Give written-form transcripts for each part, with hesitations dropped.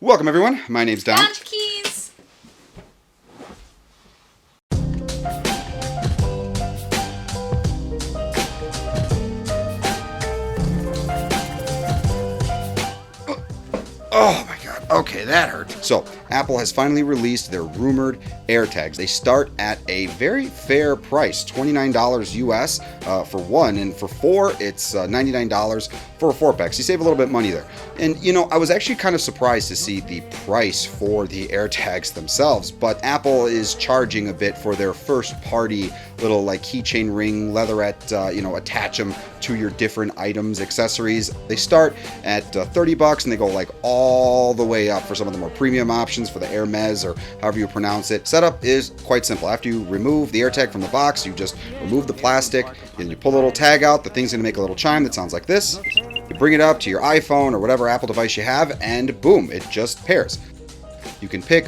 Welcome everyone, my name's Don. Keys. Oh my god, okay, that hurt. So, Apple has finally released their rumored AirTags. They start at a very fair price, $29 US for one, and for four, it's $99 for a 4-pack. So you save a little bit of money there. And you know, I was actually kind of surprised to see the price for the AirTags themselves, but Apple is charging a bit for their first party little like keychain ring, leatherette, attach them to your different items, accessories. They start at $30 and they go like all the way up for some of the more premium options for the Hermes or however you pronounce it. Setup is quite simple. After you remove the AirTag from the box, you just remove the plastic and you pull the little tag out. The thing's gonna make a little chime that sounds like this. You bring it up to your iPhone or whatever Apple device you have, and boom, it just pairs. You can pick,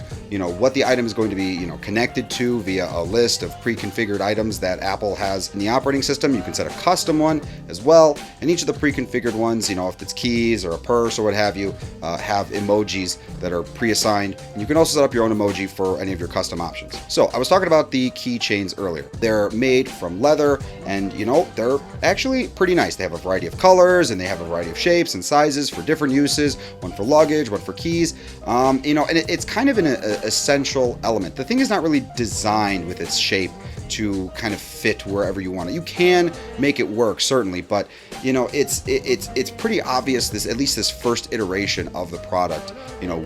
what the item is going to be, connected to via a list of pre-configured items that Apple has in the operating system. You can set a custom one as well, and each of the pre-configured ones, if it's keys or a purse or what have you, have emojis that are pre-assigned. And you can also set up your own emoji for any of your custom options. So I was talking about the keychains earlier. They're made from leather, and they're actually pretty nice. They have a variety of colors and they have a variety of shapes and sizes for different uses. One for luggage, one for keys. And it's kind of an essential element. The thing is not really designed with its shape to kind of fit wherever you want it. You can make it work, certainly, but it's pretty obvious, at least this first iteration of the product,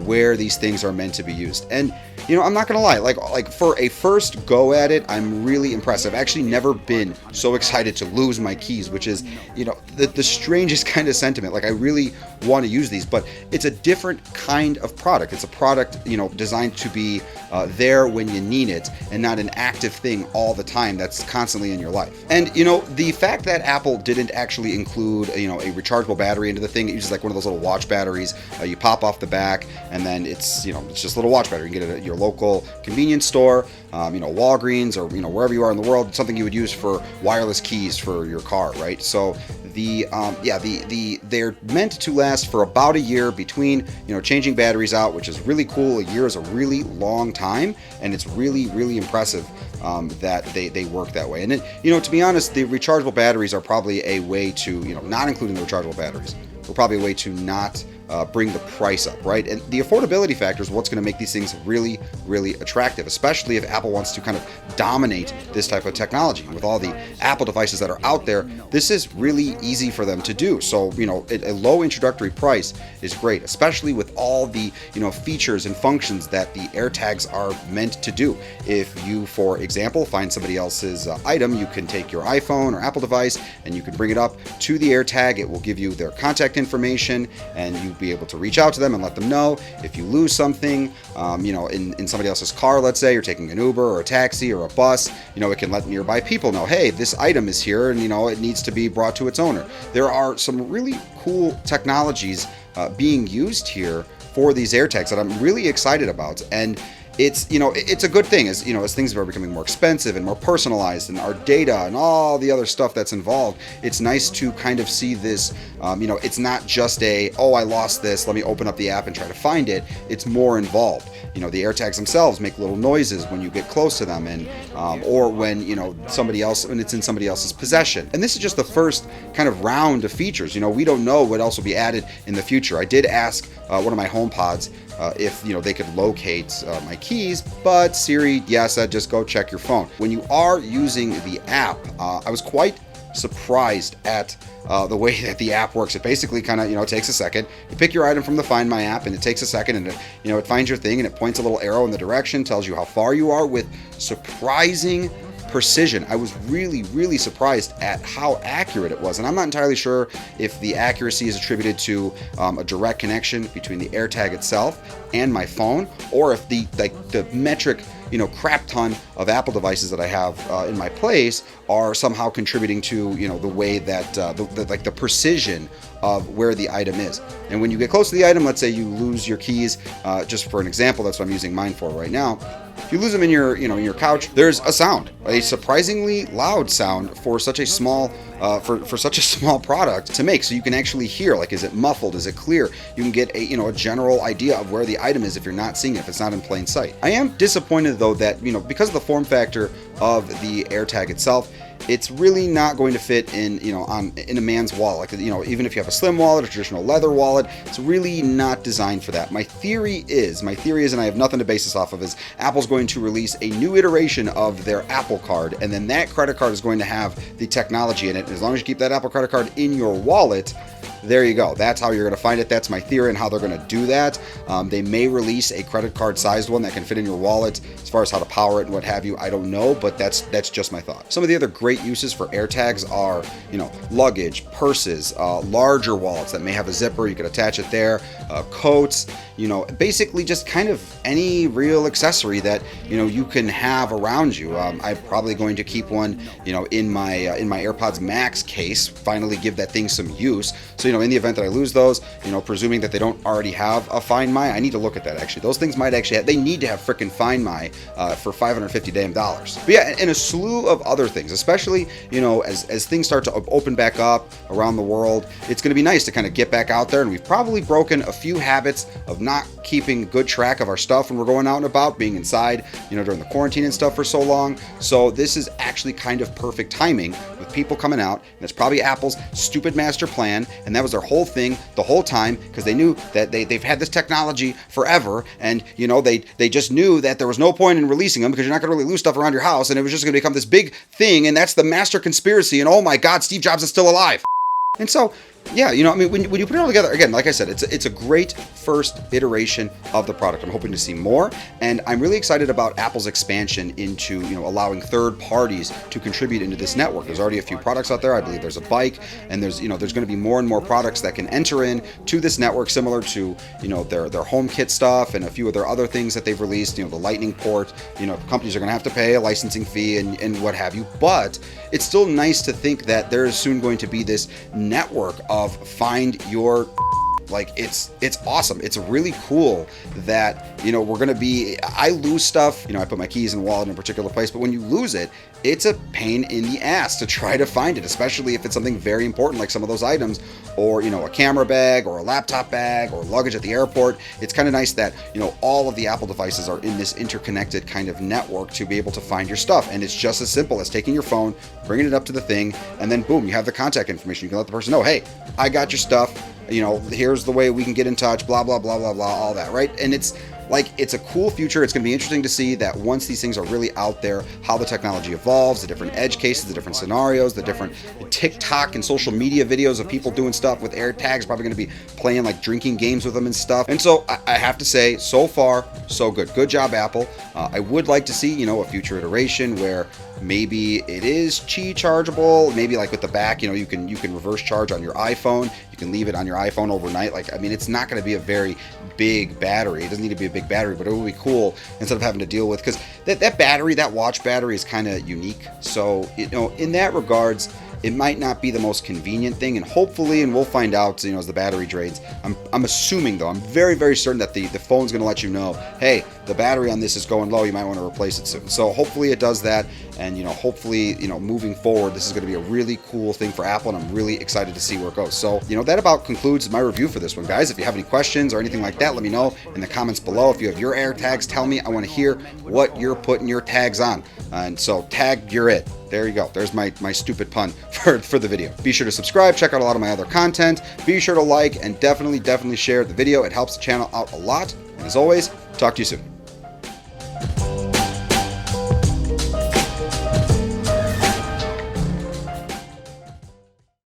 where these things are meant to be used. And I'm not gonna lie, like for a first go at it, I'm really impressed. I've actually never been so excited to lose my keys, which is the strangest kind of sentiment. Like, I really want to use these, but it's a different kind of product. It's a product designed to be there when you need it, and not an active thing all the time that's constantly in your life. And the fact that Apple didn't actually include a rechargeable battery into the thing, it uses like one of those little watch batteries. You pop off the back, and then it's it's just a little watch battery. You can get it at your local convenience store, Walgreens, or wherever you are in the world. Something you would use for wireless keys for your car, right? So they're meant to last for about a year between changing batteries out, which is really cool. A year is a really long time, and it's really impressive that they work that way. And then, to be honest, the rechargeable batteries are probably a way to, not including the rechargeable batteries, are probably a way to not bring the price up, right? And the affordability factor is what's going to make these things really attractive, especially if Apple wants to kind of dominate this type of technology. With all the Apple devices that are out there, this is really easy for them to do. So, a low introductory price is great, especially with all the, features and functions that the AirTags are meant to do. If you, for example, find somebody else's item, you can take your iPhone or Apple device and you can bring it up to the AirTag. It will give you their contact information, and you be able to reach out to them and let them know if you lose something, in somebody else's car. Let's say you're taking an Uber or a taxi or a bus, it can let nearby people know, hey, this item is here, and it needs to be brought to its owner. There are some really cool technologies being used here for these AirTags that I'm really excited about. And it's it's a good thing as things are becoming more expensive and more personalized, and our data and all the other stuff that's involved. It's nice to kind of see this. It's not just I lost this, let me open up the app and try to find it. It's more involved. The AirTags themselves make little noises when you get close to them, and or when when it's in somebody else's possession. And this is just the first kind of round of features. We don't know what else will be added in the future. I did ask one of my HomePods if they could locate my keys, but Siri said just go check your phone. When you are using the app, I was quite surprised at the way that the app works. It basically kind of takes a second. You pick your item from the Find My app, and it takes a second, and it finds your thing, and it points a little arrow in the direction, tells you how far you are with surprising precision. I was really surprised at how accurate it was, and I'm not entirely sure if the accuracy is attributed to a direct connection between the AirTag itself and my phone, or if the metric crap ton of Apple devices that I have in my place are somehow contributing to the way that the precision of where the item is. And when you get close to the item, let's say you lose your keys, just for an example, that's what I'm using mine for right now. If you lose them in your, your couch, there's a sound, a surprisingly loud sound for such a small for such a small product to make. So you can actually hear, like, is it muffled? Is it clear? You can get a general idea of where the item is if you're not seeing it, if it's not in plain sight. I am disappointed though that, because of the form factor of the AirTag itself, it's really not going to fit in a man's wallet. Like, even if you have a slim wallet, a traditional leather wallet, it's really not designed for that. My theory is, and I have nothing to base this off of, is Apple's going to release a new iteration of their Apple Card, and then that credit card is going to have the technology in it. And as long as you keep that Apple credit card in your wallet, there you go. That's how you're going to find it. That's my theory and how they're going to do that. They may release a credit card sized one that can fit in your wallet. As far as how to power it and what have you, I don't know, but that's just my thought. Some of the other great uses for AirTags are, luggage, purses, larger wallets that may have a zipper. You could attach it there, coats, basically just kind of any real accessory that, you can have around you. I'm probably going to keep one, in my AirPods Max case, finally give that thing some use. So, in the event that I lose those, presuming that they don't already have a Find My, I need to look at that actually. Those things might actually they need to have frickin' Find My for $550 damn dollars. But yeah, and a slew of other things, especially, as things start to open back up around the world, it's going to be nice to kind of get back out there. And we've probably broken a few habits of not keeping good track of our stuff when we're going out and about, being inside, during the quarantine and stuff for so long. So this is actually kind of perfect timing with people coming out. And it's probably Apple's stupid master plan. And that was their whole thing the whole time, because they knew that they've had this technology forever. And, they just knew that there was no point in releasing them because you're not going to really lose stuff around your house. And it was just going to become this big thing. And that's the master conspiracy. And oh my God, Steve Jobs is still alive. And so, yeah, when you put it all together, again, like I said, it's a great first iteration of the product. I'm hoping to see more, and I'm really excited about Apple's expansion into, allowing third parties to contribute into this network. There's already a few products out there. I believe there's a bike, and there's going to be more and more products that can enter in to this network, similar to, their HomeKit stuff and a few of their other things that they've released, the Lightning port. Companies are going to have to pay a licensing fee and what have you, but it's still nice to think that there is soon going to be this network of find your, like, it's awesome. It's really cool that, we're going to be, I lose stuff, I put my keys in a wallet in a particular place, but when you lose it, it's a pain in the ass to try to find it, especially if it's something very important like some of those items, or, a camera bag or a laptop bag or luggage at the airport. It's kind of nice that, all of the Apple devices are in this interconnected kind of network to be able to find your stuff. And it's just as simple as taking your phone, bringing it up to the thing, and then boom, you have the contact information. You can let the person know, hey, I got your stuff. Here's the way we can get in touch, blah, blah, blah, blah, blah, all that, right? And it's a cool future. It's going to be interesting to see that once these things are really out there, how the technology evolves, the different edge cases, the different scenarios, the different TikTok and social media videos of people doing stuff with AirTags, probably going to be playing like drinking games with them and stuff. And so I have to say, so far, so good. Good job, Apple. I would like to see, a future iteration where maybe it is Qi chargeable, maybe like with the back, you can reverse charge on your iPhone. You can leave it on your iPhone overnight. It's not going to be a very big battery. It doesn't need to be a big battery, but it would be cool instead of having to deal with, because that battery, that watch battery is kind of unique. So, in that regards, it might not be the most convenient thing, and hopefully, and we'll find out, as the battery drains. I'm assuming though, I'm very, very certain that the phone's going to let you know, hey, the battery on this is going low, you might want to replace it soon. So hopefully it does that, and hopefully, moving forward, this is going to be a really cool thing for Apple, and I'm really excited to see where it goes. So, that about concludes my review for this one, guys. If you have any questions or anything like that, let me know in the comments below. If you have your AirTags, tell me. I want to hear what you're putting your tags on. And so tag, you're it. There you go. There's my stupid pun for the video. Be sure to subscribe, check out a lot of my other content. Be sure to like and definitely share the video. It helps the channel out a lot. And as always, talk to you soon.